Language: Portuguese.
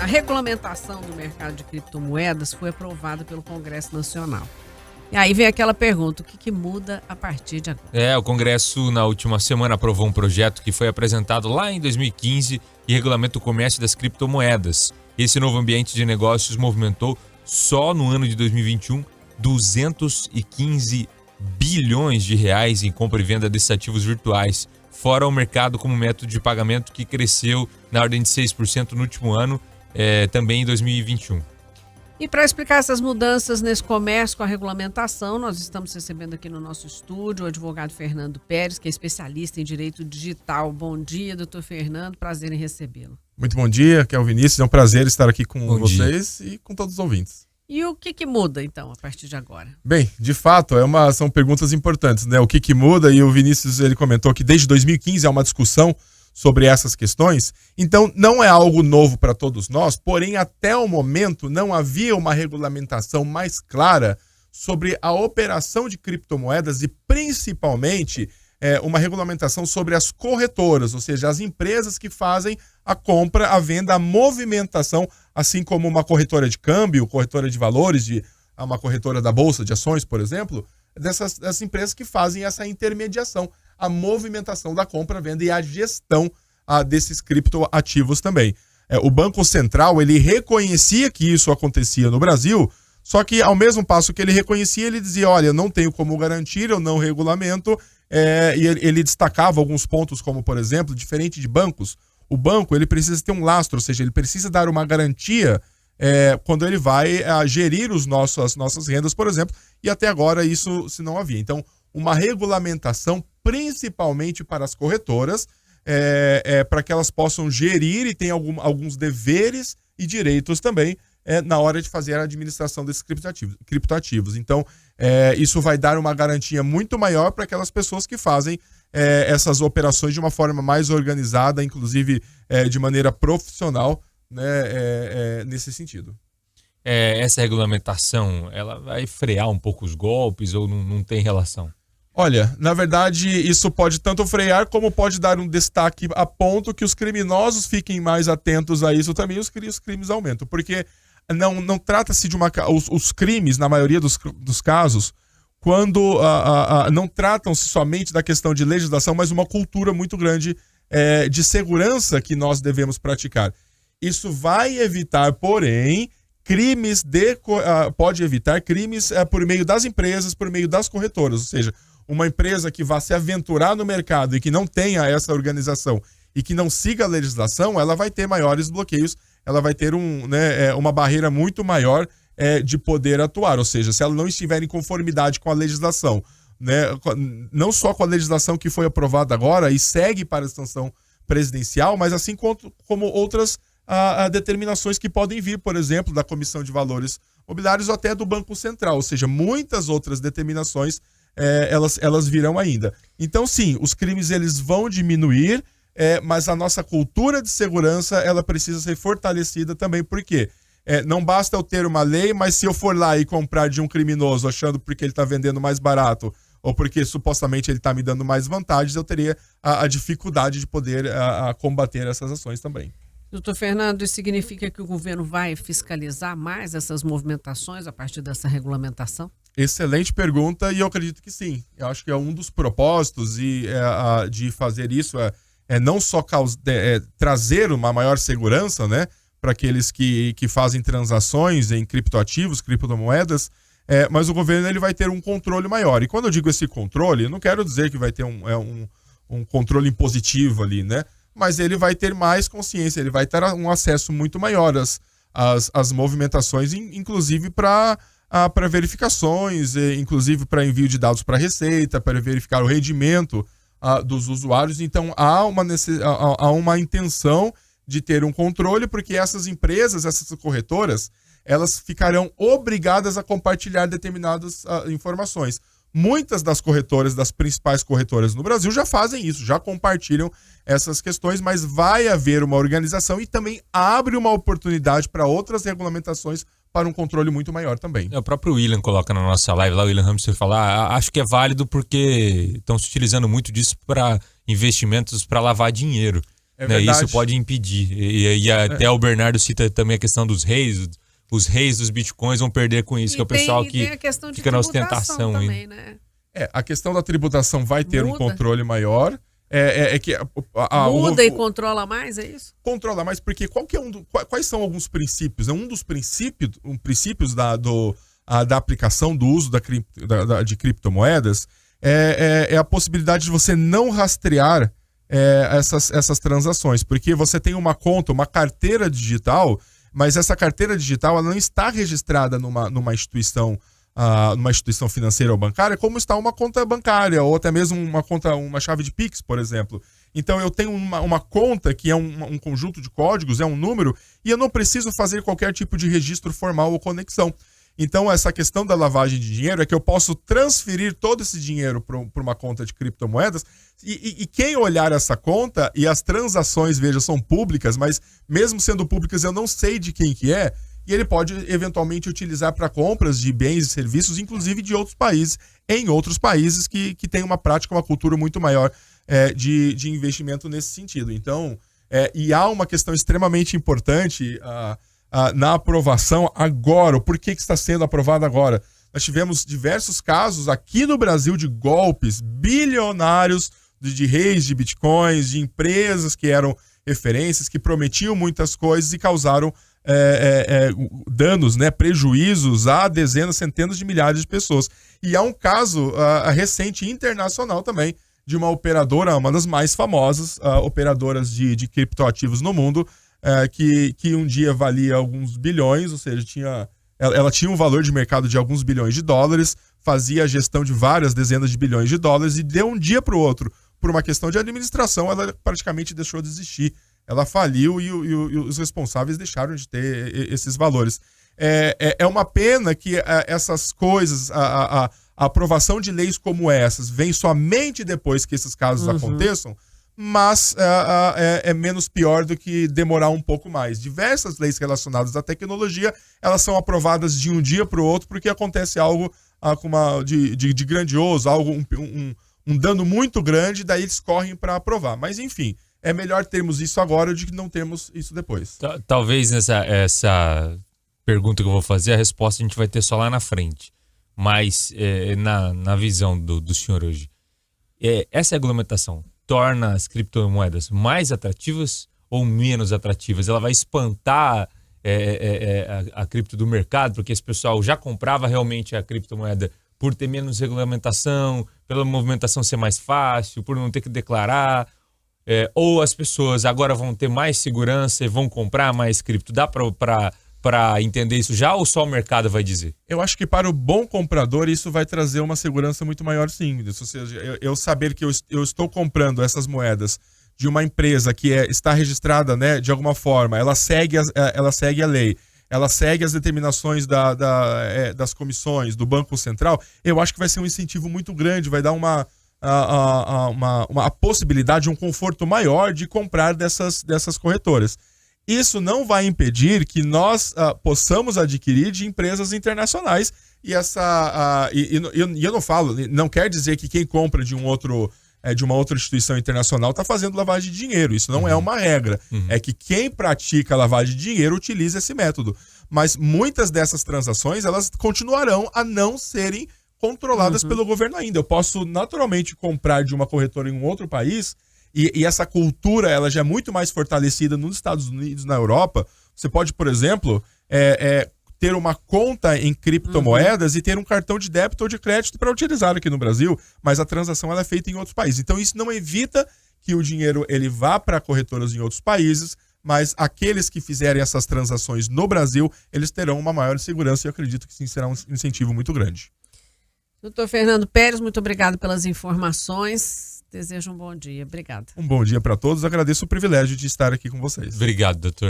regulamentação do mercado de criptomoedas foi aprovada pelo Congresso Nacional. E aí vem aquela pergunta, o que muda a partir de agora? O Congresso na última semana aprovou um projeto que foi apresentado lá em 2015 e regulamenta o comércio das criptomoedas. Esse novo ambiente de negócios movimentou só no ano de 2021 215 bilhões de reais em compra e venda desses ativos virtuais, fora o mercado como método de pagamento que cresceu na ordem de 6% no último ano, também em 2021. E para explicar essas mudanças nesse comércio com a regulamentação, nós estamos recebendo aqui no nosso estúdio o advogado Fernando Pérez, que é especialista em direito digital. Bom dia, doutor Fernando, prazer em recebê-lo. Muito bom dia, aqui é o Vinícius, é um prazer estar aqui com vocês e com todos os ouvintes. E o que muda, então, a partir de agora? Bem, de fato, são perguntas importantes, né? O que muda, e o Vinícius ele comentou que desde 2015 há uma discussão sobre essas questões, então não é algo novo para todos nós, porém até o momento não havia uma regulamentação mais clara sobre a operação de criptomoedas e principalmente uma regulamentação sobre as corretoras, ou seja, as empresas que fazem a compra, a venda, a movimentação, assim como uma corretora de câmbio, corretora de valores, uma corretora da Bolsa de Ações, por exemplo, dessas empresas que fazem essa intermediação, a movimentação da compra, venda e a gestão desses criptoativos também. O Banco Central, ele reconhecia que isso acontecia no Brasil, só que ao mesmo passo que ele reconhecia, ele dizia, olha, não tenho como garantir, eu não regulamento, e ele destacava alguns pontos, como por exemplo, diferente de bancos, o banco ele precisa ter um lastro, ou seja, ele precisa dar uma garantia quando ele vai gerir as nossas rendas, por exemplo, e até agora isso se não havia. Então, uma regulamentação principalmente para as corretoras, para que elas possam gerir e tem alguns deveres e direitos também na hora de fazer a administração desses criptoativos. Então, isso vai dar uma garantia muito maior para aquelas pessoas que fazem essas operações de uma forma mais organizada, inclusive de maneira profissional, né, nesse sentido. Essa regulamentação, ela vai frear um pouco os golpes ou não tem relação? Olha, na verdade, isso pode tanto frear como pode dar um destaque a ponto que os criminosos fiquem mais atentos a isso também, os crimes aumentam. Porque não trata-se de os crimes, na maioria dos casos, quando não tratam-se somente da questão de legislação, mas uma cultura muito grande de segurança que nós devemos praticar. Isso vai evitar, porém, pode evitar crimes por meio das empresas, por meio das corretoras, ou seja, uma empresa que vá se aventurar no mercado e que não tenha essa organização e que não siga a legislação, ela vai ter maiores bloqueios, ela vai ter uma barreira muito maior de poder atuar. Ou seja, se ela não estiver em conformidade com a legislação, né, não só com a legislação que foi aprovada agora e segue para a sanção presidencial, mas assim como outras determinações que podem vir, por exemplo, da Comissão de Valores Mobiliários ou até do Banco Central. Ou seja, muitas outras determinações elas virão ainda. Então, sim, os crimes eles vão diminuir, mas a nossa cultura de segurança ela precisa ser fortalecida também, porque não basta eu ter uma lei, mas se eu for lá e comprar de um criminoso achando porque ele está vendendo mais barato ou porque supostamente ele está me dando mais vantagens, eu teria a dificuldade de poder combater essas ações também. Doutor Fernando, isso significa que o governo vai fiscalizar mais essas movimentações a partir dessa regulamentação? Excelente pergunta e eu acredito que sim. Eu acho que é um dos propósitos de fazer isso não só trazer uma maior segurança, né, para aqueles que fazem transações em criptoativos, criptomoedas, mas o governo ele vai ter um controle maior. E quando eu digo esse controle, eu não quero dizer que vai ter um controle impositivo ali, né? Mas ele vai ter mais consciência, ele vai ter um acesso muito maior às movimentações, inclusive para verificações, inclusive para envio de dados para a Receita, para verificar o rendimento dos usuários. Então há uma intenção de ter um controle, porque essas empresas, essas corretoras, elas ficarão obrigadas a compartilhar determinadas informações. Muitas das corretoras, das principais corretoras no Brasil já fazem isso, já compartilham essas questões, mas vai haver uma organização e também abre uma oportunidade para outras regulamentações para um controle muito maior também. O próprio William coloca na nossa live lá, o William Hamster fala, acho que é válido porque estão se utilizando muito disso para investimentos para lavar dinheiro. né? Isso pode impedir. E até o Bernardo cita também a questão dos reis. Os reis dos bitcoins vão perder com isso, que é o pessoal que fica na ostentação também, né? A questão da tributação vai ter um controle maior. Muda e controla mais, é isso? Controla mais, porque quais são alguns princípios? Um dos princípios da aplicação do uso de criptomoedas é a possibilidade de você não rastrear essas transações, porque você tem uma conta, uma carteira digital, mas essa carteira digital ela não está registrada numa instituição financeira ou bancária, como está uma conta bancária, ou até mesmo uma chave de Pix, por exemplo. Então eu tenho uma conta que é um conjunto de códigos, é um número, e eu não preciso fazer qualquer tipo de registro formal ou conexão. Então essa questão da lavagem de dinheiro é que eu posso transferir todo esse dinheiro para uma conta de criptomoedas e quem olhar essa conta e as transações, veja, são públicas, mas mesmo sendo públicas eu não sei de quem que é, e ele pode eventualmente utilizar para compras de bens e serviços, inclusive de outros países, em outros países que têm uma prática, uma cultura muito maior de investimento nesse sentido. Então, e há uma questão extremamente importante na aprovação agora. O porquê que está sendo aprovado agora? Nós tivemos diversos casos aqui no Brasil de golpes bilionários de reis de bitcoins, de empresas que eram referências, que prometiam muitas coisas e causaram danos, né, prejuízos a dezenas, centenas de milhares de pessoas. E há um caso recente internacional também de uma operadora, uma das mais famosas operadoras de criptoativos no mundo, que um dia valia alguns bilhões, ou seja, ela tinha um valor de mercado de alguns bilhões de dólares, fazia a gestão de várias dezenas de bilhões de dólares e de um dia para o outro, por uma questão de administração, ela praticamente deixou de existir. Ela faliu e os responsáveis deixaram de ter esses valores. É uma pena que essas coisas, a aprovação de leis como essas, vem somente depois que esses casos aconteçam, mas é menos pior do que demorar um pouco mais. Diversas leis relacionadas à tecnologia, elas são aprovadas de um dia para o outro porque acontece algo de grandioso, um dano muito grande, daí eles correm para aprovar. Mas, enfim, é melhor termos isso agora do que não termos isso depois. Talvez essa pergunta que eu vou fazer, a resposta a gente vai ter só lá na frente. Mas, na visão do senhor hoje, essa regulamentação torna as criptomoedas mais atrativas ou menos atrativas? Ela vai espantar a cripto do mercado, porque esse pessoal já comprava realmente a criptomoeda por ter menos regulamentação, pela movimentação ser mais fácil, por não ter que declarar, ou as pessoas agora vão ter mais segurança e vão comprar mais cripto? Dá para entender isso já, ou só o mercado vai dizer? Eu acho que para o bom comprador isso vai trazer uma segurança muito maior, sim. Ou seja, eu saber que eu estou comprando essas moedas de uma empresa que está registrada, né, de alguma forma, ela segue a lei, ela segue as determinações das comissões, do Banco Central, eu acho que vai ser um incentivo muito grande, vai dar uma possibilidade, um conforto maior de comprar dessas corretoras. Isso não vai impedir que nós possamos adquirir de empresas internacionais e eu não falo, não quer dizer que quem compra de uma outra instituição internacional está fazendo lavagem de dinheiro. Isso não é uma regra. É que quem pratica lavagem de dinheiro utiliza esse método. Mas muitas dessas transações elas continuarão a não serem controladas pelo governo ainda. Eu posso naturalmente comprar de uma corretora em um outro país. E essa cultura ela já é muito mais fortalecida nos Estados Unidos, na Europa. Você pode, por exemplo, ter uma conta em criptomoedas e ter um cartão de débito ou de crédito para utilizar aqui no Brasil, mas a transação ela é feita em outros países. Então isso não evita que o dinheiro ele vá para corretoras em outros países, mas aqueles que fizerem essas transações no Brasil, eles terão uma maior segurança e eu acredito que sim, será um incentivo muito grande. Doutor Fernando Pérez, muito obrigado pelas informações. Desejo um bom dia. Obrigada. Um bom dia para todos. Agradeço o privilégio de estar aqui com vocês. Obrigado, doutor.